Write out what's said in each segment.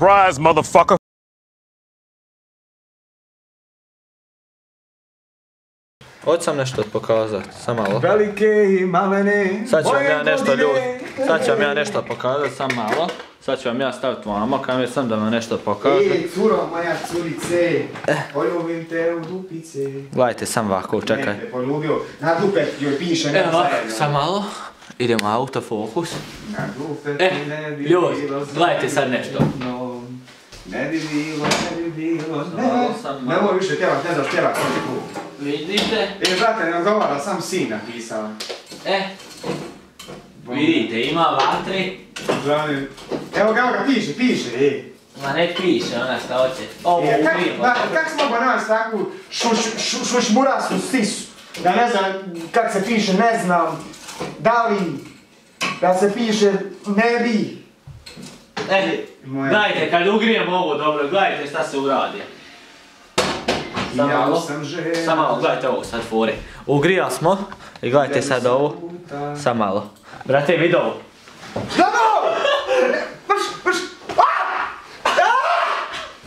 Surprise, motherfucker. Hoću sam nešto pokazati, sam malo. Velike i malene. Sad ću vam ja nešto ljudi, sad ću vam ja nešto pokazati, sam malo. Sad ću vam ja staviti vamo, kamer sam da vam nešto pokazati. Ej, curo, moja curice, poljubim te u dupice. Gledajte, sam ovako, čekaj. Ne te poljubio, na dupe joj piše, ne Evo ovako, zajedno. sam malo. Idemo autofokus. Na dupe ti ne bi ljudi, bilo gledajte sad nešto. zajedno. Ne bi bilo, ne bi bilo, Sam ne moj više pjevat, ne znaš pjevat. Vidite? Brate, ne odgovara, sam sin napisao. Vidite, ima vatre. Žalim. Evo ga piše, ej. Ma ne piše ona šta hoće. Ovo ugrijemo. Kak smo mogli naći takvu šušmurasku stisu? Da ne znam kak se piše, ne znam. Da li, da se piše ne bi. Gledajte, kad ugrijemo ovo dobro, gledajte šta se uradi. Sam malo, gledajte ovo sad fore. Ugrijali smo i gledajte sad ovo. Sam malo. Brate, vidi ovo. Dano! Vrš!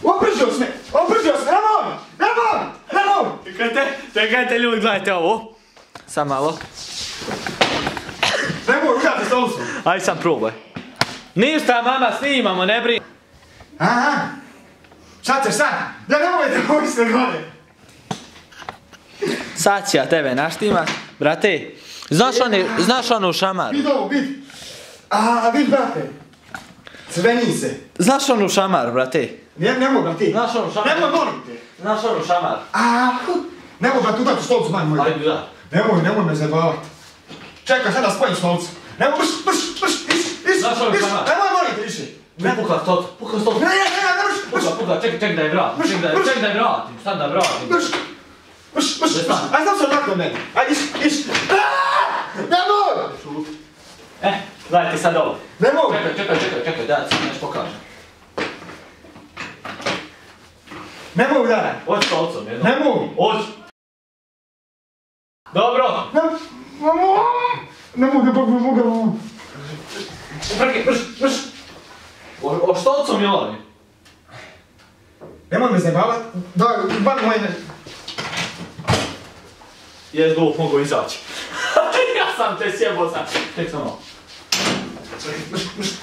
Opržio se, nemoj! Čekajte ljudi, gledajte ovo. Sam malo. Nemoj, udati stolicu. Ajde sam probaj. Ništa mama, snimamo, ne brini. Aha, šta ćeš sad? Da nemojte moji se gore. Sad ću ja tebe naštimat. Brate, znaš onu šamaru? Vid ovo, vid. Vid, brate. Crveni se. Znaš onu šamaru, brate? Nemoj, brate. Znaš onu šamaru? Nemoj, molim te. Znaš onu šamaru? Nemoj, brate, udati stolicu, manj moj. Ajde, da. Nemoj me zabavat. Čekaj, sad da spojim stolicu. Nemoj, Znaš ono šamar? Nemoj, molim te, više. Puka stolicu. Ne, Puka, čekaj da je vratim. Čekaj da je vratim, sad da vratim. Aj, znam se odakle od mene. Aj, iš. Nemoj! Gledajte sad ovo. Nemoj! Čekaj, da ti nešto pokažem. Nemoj udara. Hoći stolicom jednom. Nemoj! Hoći. Dobro. Nemoj. Vrš. O stolicom je ovdje. Nemoj me zabavat. Da, ban moje ne... Jes glup, mogu izaći. Ja sam te sjebao sam. Ček samo.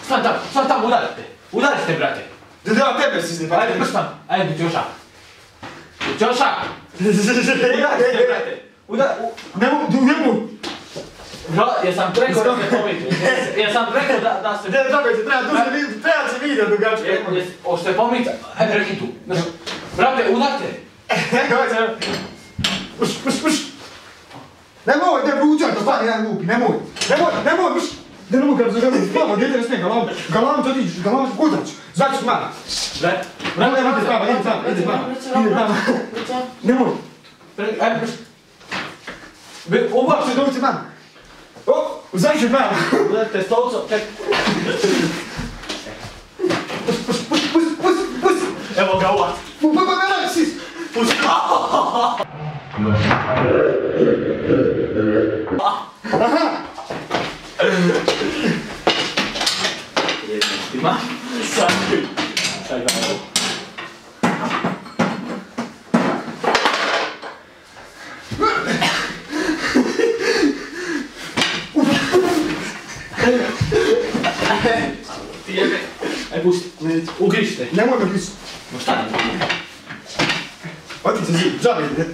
Stan tamo, udarite, brate. Da, tebe si snipati. Ajde, prš tam. Ajde, ćošak. Ćošak. Udarite, brate. Nemoj. Jesam rekao da se pomite. Jesam rekao da se... Treba se vidjeti drugačije. Ošte pomite. Ajde, reki tu. Brate, udarite. Nemoj, ne bruđaj, to stvari jedan lupi, nemoj, da nemoj kada se gledam, mama, djete ne smije, galam to tiđeš, galam kudrać, znači s mama. Nemoj, ide s mama, nemoj. Ajde, prš. Ubaš se dovice mama. Znači s mama. Udarite stolicu, ček. Pus. Evo ga uvat. Nemoj, sis. Pusti. Jednostima. Sad ga evo. Ti jebe. Aj pusti. Ugrište. Nemoj me gris. No šta ne? Oti se zid, džabe ide.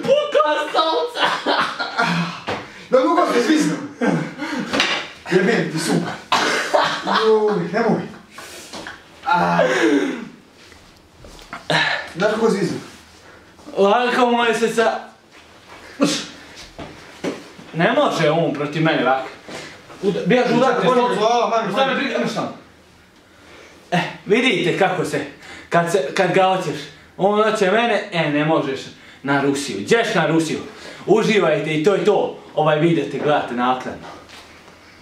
Puka stolica! Da dugo se zviznu. Jebem ti super. Nemoj. Znaš kako zviznu? Lako moje se sa... Ne može on protiv mene ovak. Bijaš udarite stolicu. Šta me briga, imaš tamo. Vidite kako se, kad ga hoćeš, on hoće mene, ne možeš. na Rusiju. Đeš na Rusiju. Uživajte i to je to. Ovaj video te gledate naknadno.